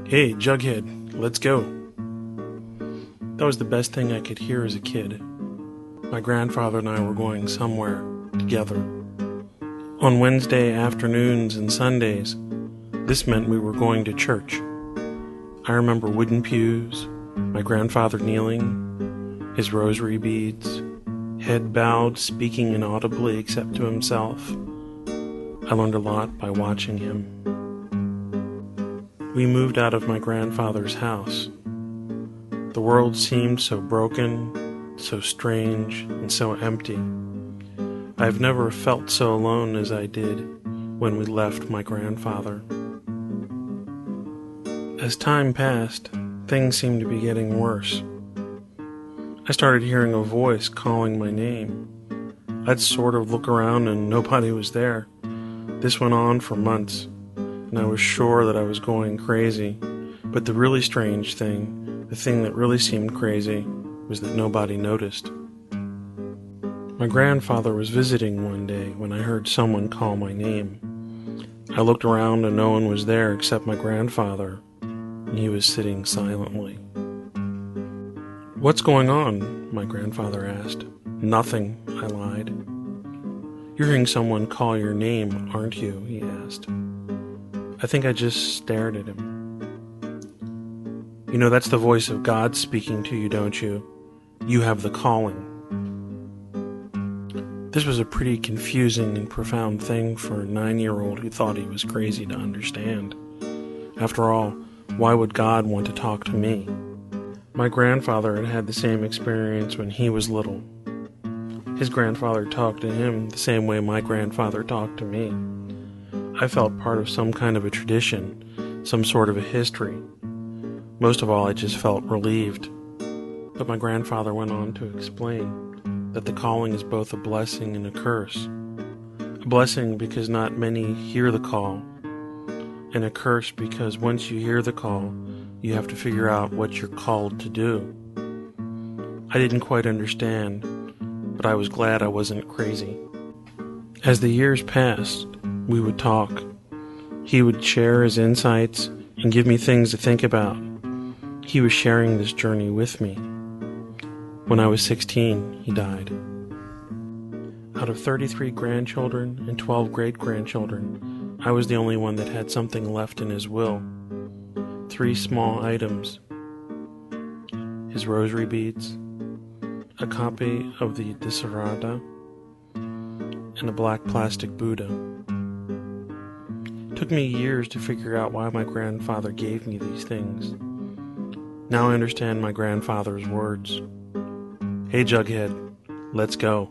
Hey, Jughead, let's go. That was the best thing I could hear as a kid. My grandfather and I were going somewhere together. On Wednesday afternoons and Sundays, this meant we were going to church. I remember wooden pews, my grandfather kneeling, his rosary beads, head bowed, speaking inaudibly except to himself. I learned a lot by watching him. We moved out of my grandfather's house. The world seemed so broken, so strange, and so empty. I've never felt so alone as I did when we left my grandfather. As time passed, things seemed to be getting worse. I started hearing a voice calling my name. I'd sort of look around and nobody was there. This went on for months, and I was sure that I was going crazy. But the really strange thing, the thing that really seemed crazy, was that nobody noticed. My grandfather was visiting one day when I heard someone call my name. I looked around and no one was there except my grandfather, and he was sitting silently. "What's going on?" my grandfather asked. "Nothing," I lied. "You're hearing someone call your name, aren't you?" he asked. I think I just stared at him. "You know, that's the voice of God speaking to you, don't you? You have the calling." This was a pretty confusing and profound thing for a 9-year-old who thought he was crazy to understand. After all, why would God want to talk to me? My grandfather had had the same experience when he was little. His grandfather talked to him the same way my grandfather talked to me. I felt part of some kind of a tradition, some sort of a history. Most of all, I just felt relieved. But my grandfather went on to explain that the calling is both a blessing and a curse. A blessing because not many hear the call, and a curse because once you hear the call, you have to figure out what you're called to do. I didn't quite understand, but I was glad I wasn't crazy. As the years passed, we would talk. He would share his insights and give me things to think about. He was sharing this journey with me. When I was 16, he died. Out of 33 grandchildren and 12 great-grandchildren, I was the only one that had something left in his will. 3 small items: his rosary beads, a copy of the Desiderata, and a black plastic Buddha. It took me years to figure out why my grandfather gave me these things. Now I understand my grandfather's words. Hey, Jughead, let's go.